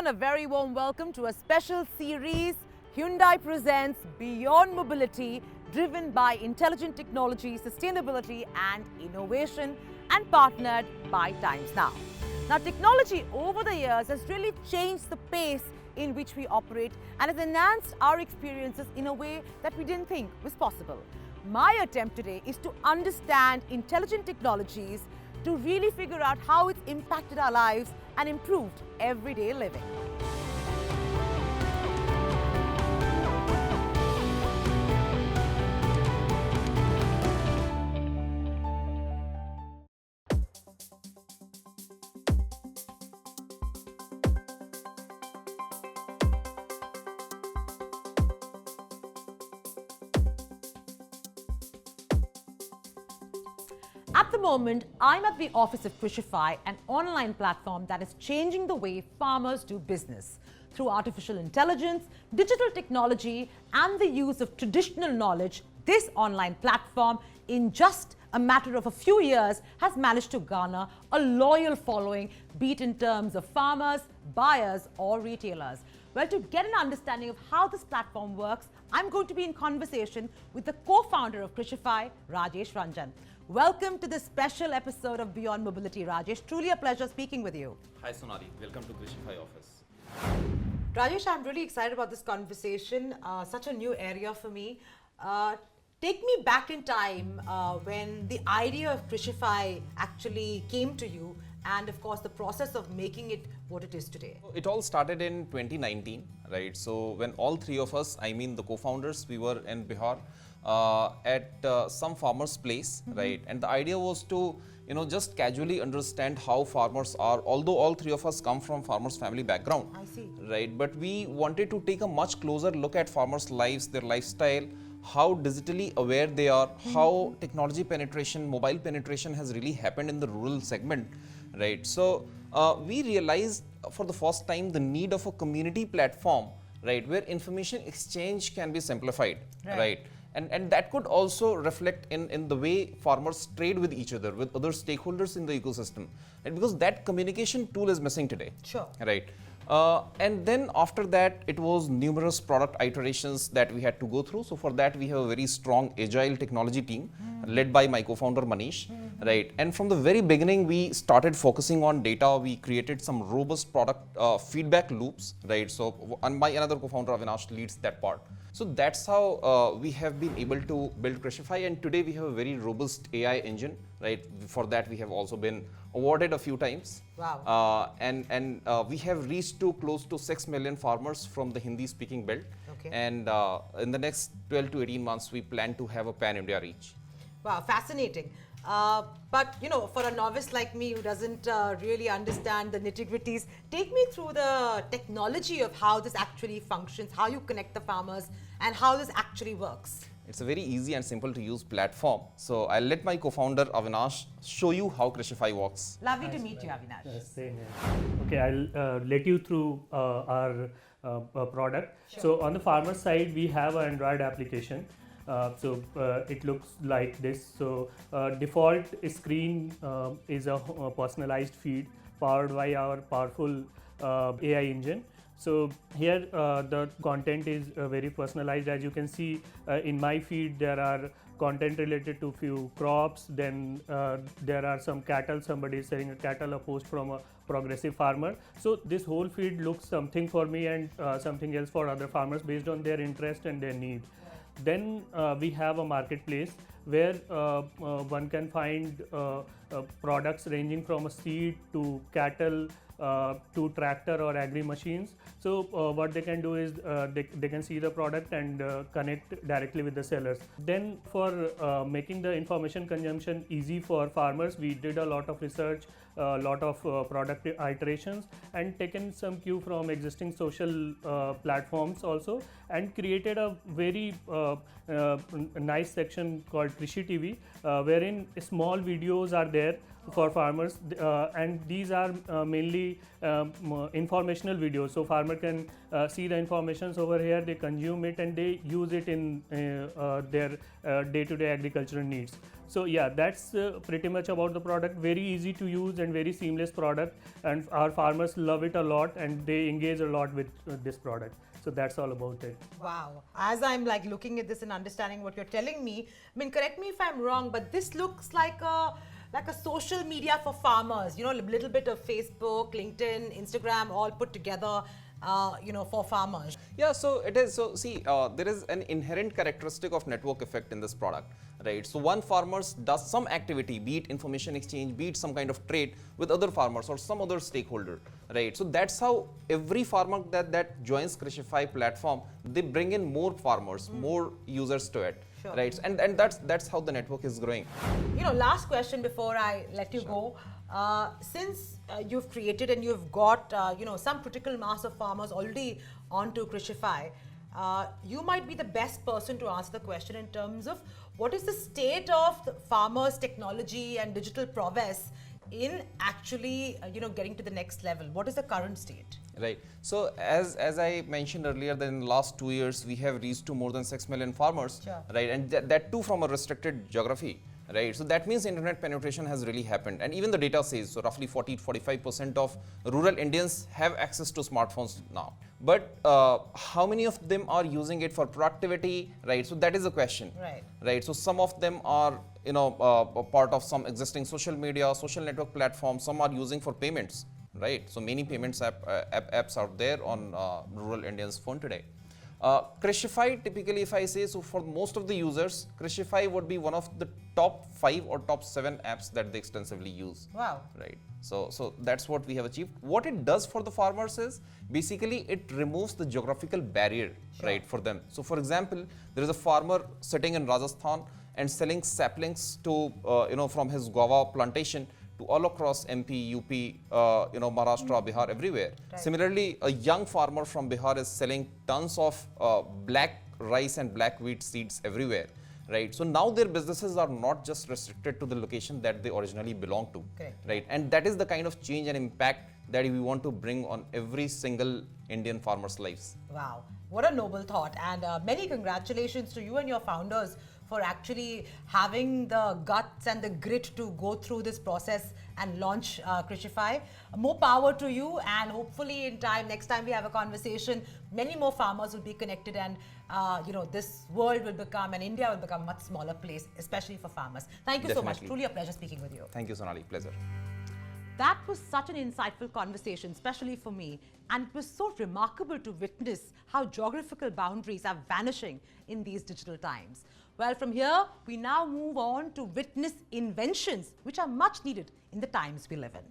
everyone, a very warm welcome to a special series. Hyundai presents Beyond Mobility, driven by intelligent technology, sustainability and innovation, and partnered by Times Now. Now, technology over the years has really changed the pace in which we operate and has enhanced our experiences in a way that we didn't think was possible. My attempt today is to understand intelligent technologies, to really figure out how it's impacted our lives and improved everyday living. At the moment, I'm at the office of Krishify, an online platform that is changing the way farmers do business. Through artificial intelligence, digital technology, and the use of traditional knowledge, this online platform, in just a matter of a few years, has managed to garner a loyal following, be it in terms of farmers, buyers, or retailers. Well, to get an understanding of how this platform works, I'm going to be in conversation with the co-founder of Krishify, Rajesh Ranjan. Welcome to this special episode of Beyond Mobility, Rajesh. Truly a pleasure speaking with you. Hi Sonali, welcome to Krishna office. Rajesh, I'm really excited about this conversation. Such a new area for me. Take me back in time when the idea of Krishify actually came to you, and of course the process of making it what it is today. It all started in 2019, right? So when all three of us, I mean the co-founders, we were in Bihar at some farmer's place, right? And the idea was to, just casually understand how farmers are, although all three of us come from farmers' family background. I see. Right? But we wanted to take a much closer look at farmers' lives, their lifestyle, how digitally aware they are, how technology penetration, mobile penetration has really happened in the rural segment, right? So we realized for the first time the need of a community platform, right, where information exchange can be simplified, right? And that could also reflect in the way farmers trade with each other, with other stakeholders in the ecosystem, right? Because that communication tool is missing today. Sure. Right. And then after that, it was numerous product iterations that we had to go through. So for that, we have a very strong agile technology team led by my co-founder Manish, right? And from the very beginning, we started focusing on data. We created some robust product feedback loops, right? So and my another co-founder Avinash leads that part. So that's how we have been able to build Krishify, and today we have a very robust AI engine, right? For that, we have also been awarded a few times. Wow. And we have reached to close to 6 million farmers from the Hindi-speaking belt. Okay. And in the next 12 to 18 months, we plan to have a pan-India reach. Wow, fascinating. But for a novice like me who doesn't really understand the nitty-gritties, take me through the technology of how this actually functions, how you connect the farmers, and how this actually works. It's a very easy and simple to use platform. So I'll let my co-founder Avinash show you how Krishify works. Lovely to meet you, Avinash. Yes, same here. Okay, I'll let you through our product. Sure. So on the farmer side, we have an Android application. It looks like this. So default screen is a personalized feed powered by our powerful AI engine. So here the content is very personalized. As you can see in my feed, there are content related to few crops. Then there are some cattle. Somebody is selling a cattle, a post from a progressive farmer. So this whole feed looks something for me and something else for other farmers based on their interest and their need. Then we have a marketplace where one can find products ranging from a seed to cattle to tractor or agri machines. So what they can do is they can see the product and connect directly with the sellers. Then for making the information consumption easy for farmers, we did a lot of research, a lot of product iterations, and taken some cue from existing social platforms also, and created a very nice section called Krishi TV, wherein small videos are there for farmers, and these are mainly informational videos. So farmer can see the informations over here, they consume it, and they use it in their day-to-day agricultural needs. So yeah, that's pretty much about the product. Very easy to use and very seamless product, and our farmers love it a lot, and they engage a lot with this product. So that's all about it. Wow. As I'm like looking at this and understanding what you're telling me, I mean, correct me if I'm wrong, but this looks like a social media for farmers, you know, a little bit of Facebook, LinkedIn, Instagram, all put together, you know, for farmers. Yeah, so it is. So see, there is an inherent characteristic of network effect in this product, right? So one farmer does some activity, be it information exchange, be it some kind of trade with other farmers or some other stakeholder, right? So that's how every farmer that joins Krishify platform, they bring in more farmers, more users to it, Sure. right? And that's how the network is growing. You know, last question before I let you go. Since you've created and you've got, you know, some critical mass of farmers already onto Krishify, you might be the best person to answer the question in terms of what is the state of the farmers' technology and digital prowess in actually, you know, getting to the next level. What is the current state? Right. So as I mentioned earlier, that in the last 2 years we have reached to more than 6 million farmers, Sure. right? And that too from a restricted geography, right? So that means internet penetration has really happened, and even the data says so. Roughly 40-45% of rural Indians have access to smartphones now. But how many of them are using it for productivity, right? So that is a question, right? So some of them are, you know, part of some existing social media, social network platforms. Some are using for payments, right? So many payments apps out there on rural Indians' phone today. Krishify, typically if I say, so for most of the users, Krishify would be one of the top 5 or top 7 apps that they extensively use. Wow. Right. So that's what we have achieved. What it does for the farmers is, basically it removes the geographical barrier, Sure. right, for them. So for example, there is a farmer sitting in Rajasthan and selling saplings to, you know, from his guava plantation to all across MP, UP, you know, Maharashtra, Bihar, everywhere. Right. Similarly, a young farmer from Bihar is selling tons of black rice and black wheat seeds everywhere, right? So now their businesses are not just restricted to the location that they originally belong to, Correct. right? And that is the kind of change and impact that we want to bring on every single Indian farmer's lives. Wow, what a noble thought, and many congratulations to you and your founders for actually having the guts and the grit to go through this process and launch Krishify. More power to you, and hopefully in time, next time we have a conversation, many more farmers will be connected, and you know, this world will become, and India will become a much smaller place, especially for farmers. Thank you so much. Definitely. Truly a pleasure speaking with you. Thank you, Sonali. Pleasure. That was such an insightful conversation, especially for me, and it was so remarkable to witness how geographical boundaries are vanishing in these digital times. Well, from here, we now move on to witness inventions, which are much needed in the times we live in.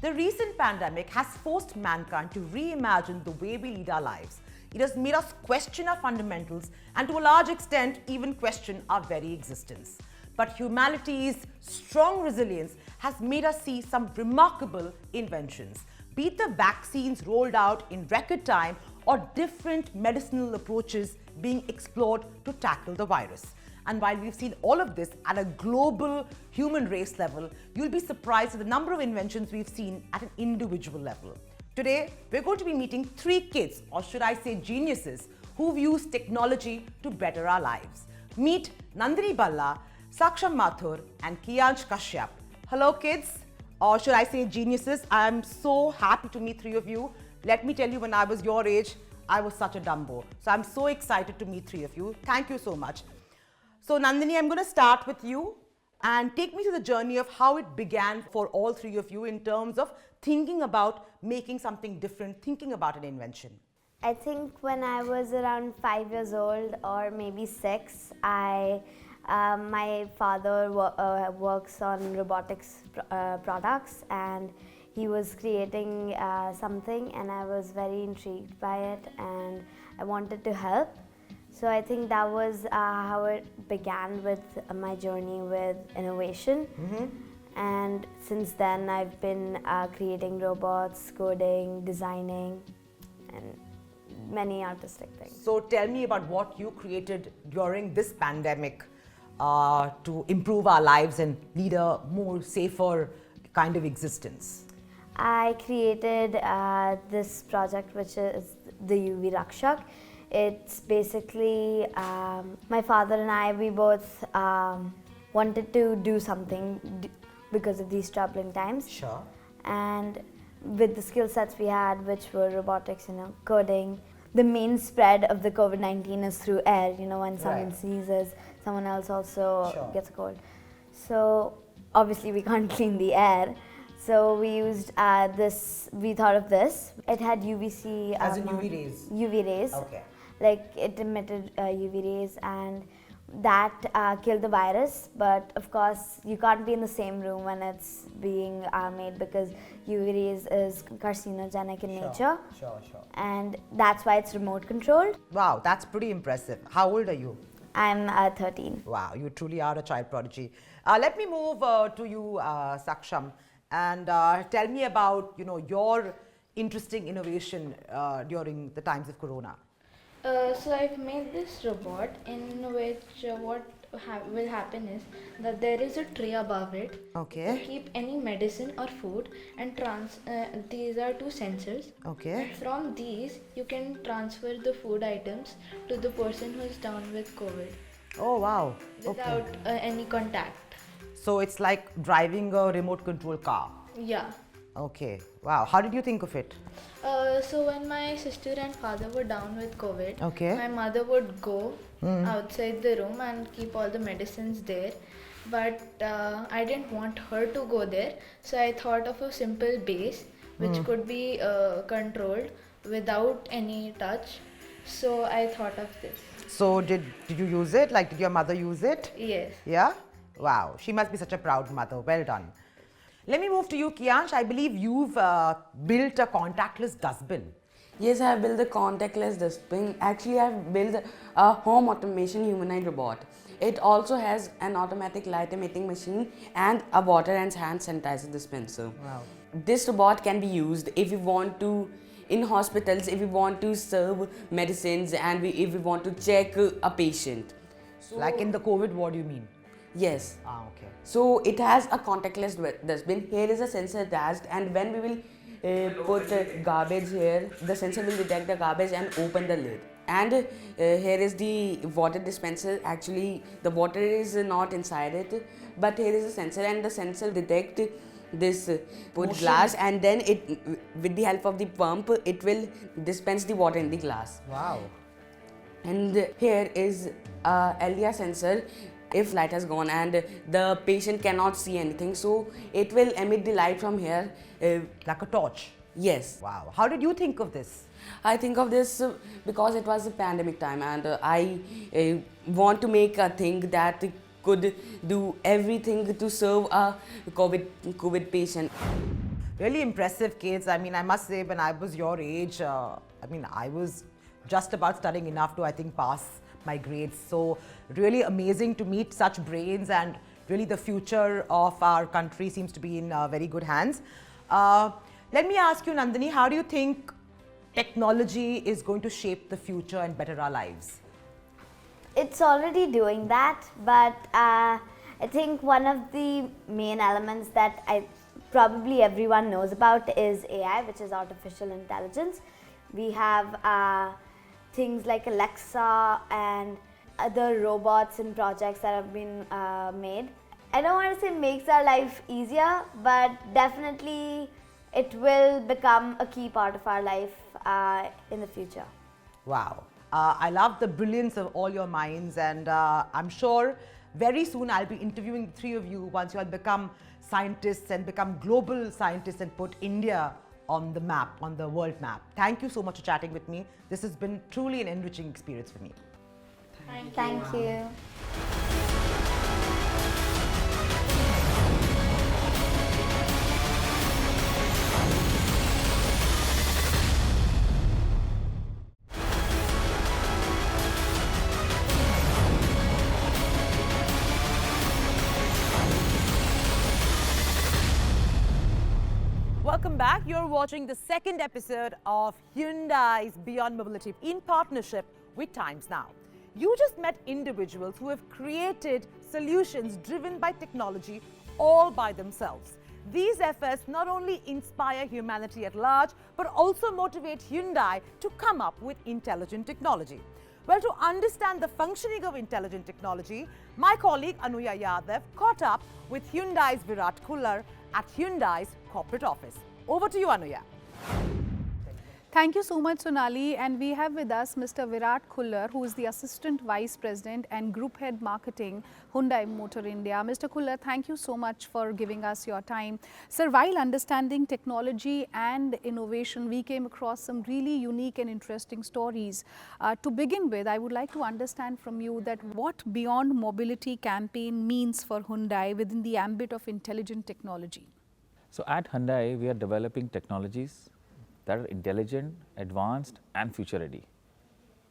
The recent pandemic has forced mankind to reimagine the way we lead our lives. It has made us question our fundamentals and, to a large extent, even question our very existence. But humanity's strong resilience has made us see some remarkable inventions, be it the vaccines rolled out in record time or different medicinal approaches being explored to tackle the virus. And while we've seen all of this at a global human race level, you'll be surprised at the number of inventions we've seen at an individual level. Today, we're going to be meeting 3 kids, or should I say geniuses, who've used technology to better our lives. Meet Nandini Balla, Saksham Mathur, and Kiyansh Kashyap. Hello kids, or should I say geniuses. I'm so happy to meet 3 of you. Let me tell you, when I was your age, I was such a dumbo. So I'm so excited to meet 3 of you. Thank you so much. So Nandini, I'm going to start with you and take me to the journey of how it began for all 3 of you in terms of thinking about making something different, thinking about an invention. I think when I was around 5 years old or maybe 6, my father works on robotics products, and he was creating something, and I was very intrigued by it and I wanted to help. So I think that was how it began with my journey with innovation. And since then, I've been creating robots, coding, designing, and many artistic things. So tell me about what you created during this pandemic to improve our lives and lead a more safer kind of existence. I created this project, which is the UV Rakshak. It's basically my father and I, we both wanted to do something because of these troubling times. Sure. And with the skill sets we had, which were robotics, coding, the main spread of the COVID-19 is through air. When someone sneezes, someone else also gets a cold. So obviously we can't clean the air. So we used this, we thought of this. It had UVC. As in UV rays? UV rays. Okay. Like it emitted UV rays, and that killed the virus. But of course, you can't be in the same room when it's being made, because UV rays is carcinogenic in nature. Sure. And that's why it's remote controlled. Wow, that's pretty impressive. How old are you? I'm 13. Wow, you truly are a child prodigy. Let me move to you, Saksham, and tell me about your interesting innovation during the times of Corona. So I've made this robot in which what will happen is that there is a tray above it. Okay. To keep any medicine or food, and these are two sensors. Okay. And from these you can transfer the food items to the person who is down with COVID Oh wow. without Okay. any contact. So it's like driving a remote control car. Yeah. Okay. Wow. How did you think of it? So when my sister and father were down with COVID, Okay. my mother would go outside the room and keep all the medicines there. But I didn't want her to go there, so I thought of a simple base which could be controlled without any touch. So I thought of this. So did you use it? Like, did your mother use it? Yes. Yeah? Wow. She must be such a proud mother. Well done. Let me move to you, Kiansh. I believe you've built a contactless dustbin. Yes, I have built the contactless dustbin. Actually, I have built a home automation humanoid robot. It also has an automatic light emitting machine and a water and hand sanitizer dispenser. Wow. This robot can be used if you want to, in hospitals, if you want to serve medicines and if we want to check a patient. So, Like in the COVID ward, you mean? yes. Ah, okay. So it has a contactless dustbin. Here is a sensor attached, and when we will put garbage here, the sensor will detect the garbage and open the lid. And here is the water dispenser. Actually, the water is not inside it, but here is a sensor, and the sensor detect this put glass, and then it, with the help of the pump, it will dispense the water in the glass. Wow. And here is a Ldr sensor. If light has gone and the patient cannot see anything, so it will emit the light from here. Like a torch. Yes. Wow. How did you think of this? I think of this because it was a pandemic time, and I want to make a thing that could do everything to serve a COVID patient. Really impressive, kids. I mean, I must say, when I was your age, I was just about studying enough to, I think, pass my grades. So really amazing to meet such brains, and really the future of our country seems to be in very good hands. Let me ask you, Nandini, how do you think technology is going to shape the future and better our lives? It's already doing that, but I think one of the main elements that probably everyone knows about is AI, which is artificial intelligence. We have things like Alexa and other robots and projects that have been made. I don't want to say makes our life easier, but definitely it will become a key part of our life in the future. Wow. I love the brilliance of all your minds, and I'm sure very soon I'll be interviewing the three of you once you all become scientists and become global scientists and put India on the map, on the world map. Thank you so much for chatting with me. This has been truly an enriching experience for me. Thank you. Welcome back. You're watching the second episode of Hyundai's Beyond Mobility in partnership with Times Now. You just met individuals who have created solutions driven by technology all by themselves. These efforts not only inspire humanity at large, but also motivate Hyundai to come up with intelligent technology. Well, to understand the functioning of intelligent technology, my colleague Anuya Yadav caught up with Hyundai's Virat Khullar at Hyundai's corporate office. Over to you, Anuya. Thank you so much, Sonali. And we have with us Mr. Virat Khullar, who is the Assistant Vice President and Group Head Marketing, Hyundai Motor India. Mr. Khullar, thank you so much for giving us your time. Sir, while understanding technology and innovation, we came across some really unique and interesting stories. To begin with, I would like to understand from you that what Beyond Mobility campaign means for Hyundai within the ambit of intelligent technology. So at Hyundai, we are developing technologies that are intelligent, advanced and future ready.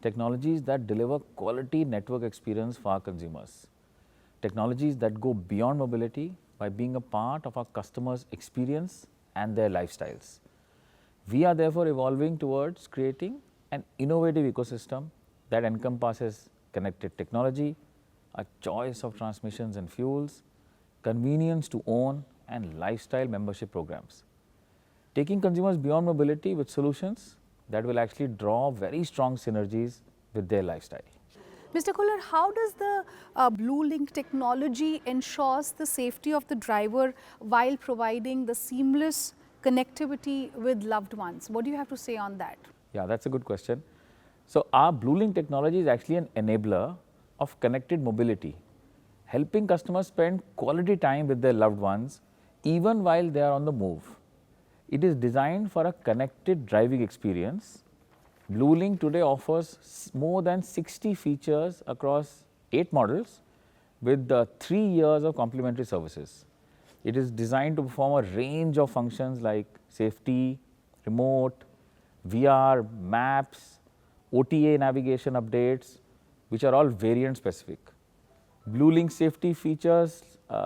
Technologies that deliver quality network experience for our consumers. Technologies that go beyond mobility by being a part of our customers' experience and their lifestyles. We are therefore evolving towards creating an innovative ecosystem that encompasses connected technology, a choice of transmissions and fuels, convenience to own and lifestyle membership programs. Taking consumers beyond mobility with solutions that will actually draw very strong synergies with their lifestyle. Mr. Khullar, how does the Blue Link technology ensures the safety of the driver while providing the seamless connectivity with loved ones? What do you have to say on that? Yeah, that's a good question. So our Blue Link technology is actually an enabler of connected mobility, helping customers spend quality time with their loved ones even while they are on the move. It is designed for a connected driving experience. Blue Link today offers more than 60 features across 8 models with 3 years of complimentary services. It is designed to perform a range of functions like safety, remote, VR, maps, OTA navigation updates, which are all variant specific. Blue Link safety features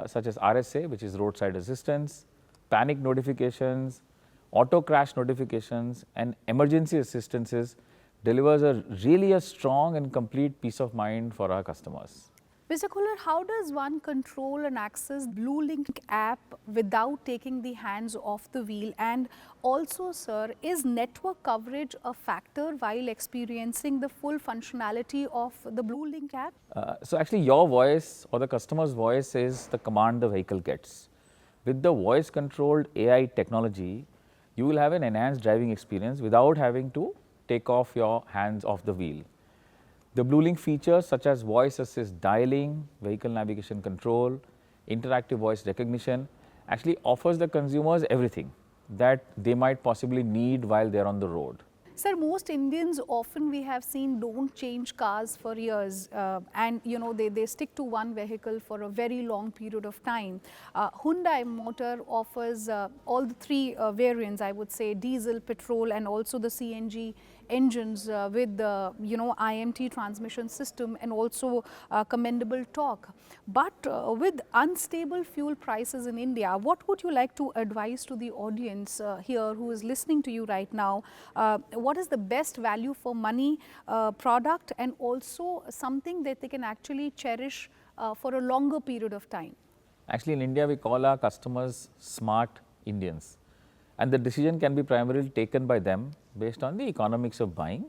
such as RSA, which is roadside assistance, panic notifications, auto crash notifications and emergency assistances delivers really a strong and complete peace of mind for our customers. Mr. Khullar, how does one control and access Blue Link app without taking the hands off the wheel? And also, sir, is network coverage a factor while experiencing the full functionality of the Blue Link app? So actually your voice or the customer's voice is the command the vehicle gets. With the voice controlled AI technology, you will have an enhanced driving experience without having to take off your hands off the wheel. The Blue Link features such as voice assist dialing, vehicle navigation control, interactive voice recognition actually offers the consumers everything that they might possibly need while they are on the road. Sir, most Indians often we have seen don't change cars for years and you know they stick to one vehicle for a very long period of time. Hyundai Motor offers all the 3 variants, I would say diesel, petrol and also the CNG engines with the IMT transmission system and also commendable torque. But with unstable fuel prices in India, what would you like to advise to the audience here who is listening to you right now? What is the best value for money product and also something that they can actually cherish for a longer period of time? Actually in India we call our customers smart Indians, and the decision can be primarily taken by them based on the economics of buying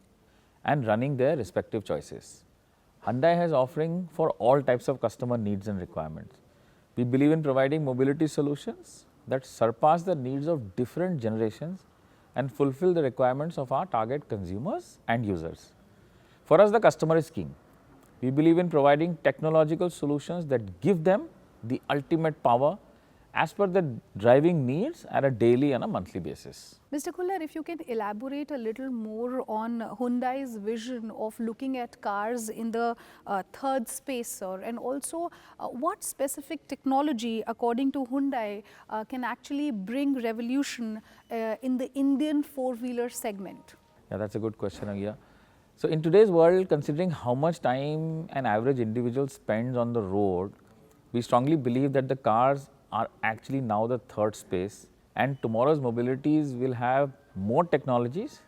and running their respective choices. Hyundai has offering for all types of customer needs and requirements. We believe in providing mobility solutions that surpass the needs of different generations and fulfill the requirements of our target consumers and users. For us, the customer is king. We believe in providing technological solutions that give them the ultimate power as per the driving needs at a daily and a monthly basis. Mr. Khullar, if you can elaborate a little more on Hyundai's vision of looking at cars in the third space, sir, and also what specific technology, according to Hyundai, can actually bring revolution in the Indian four-wheeler segment? Yeah, that's a good question, Agya. So in today's world, considering how much time an average individual spends on the road, we strongly believe that the cars are actually now the third space and tomorrow's mobilities will have more technologies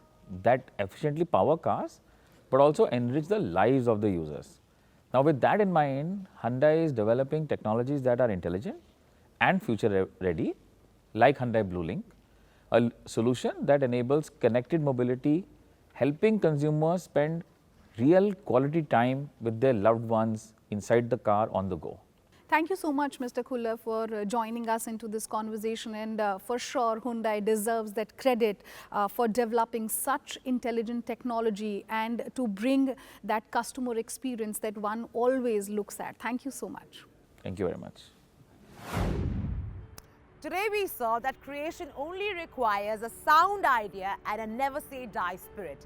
that efficiently power cars, but also enrich the lives of the users. Now, with that in mind, Hyundai is developing technologies that are intelligent and future ready, like Hyundai BlueLink, a solution that enables connected mobility, helping consumers spend real quality time with their loved ones inside the car on the go. Thank you so much, Mr. Khullar, for joining us into this conversation, and for sure Hyundai deserves that credit for developing such intelligent technology and to bring that customer experience that one always looks at. Thank you so much. Thank you very much. Today we saw that creation only requires a sound idea and a never say die spirit.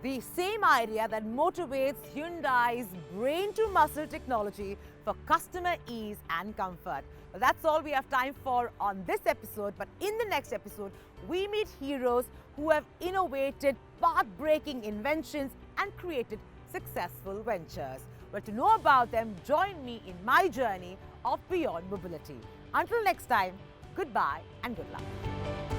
The same idea that motivates Hyundai's brain to muscle technology for customer ease and comfort. Well, that's all we have time for on this episode, but in the next episode, we meet heroes who have innovated path-breaking inventions and created successful ventures. Well, to know about them, join me in my journey of Beyond Mobility. Until next time, goodbye and good luck.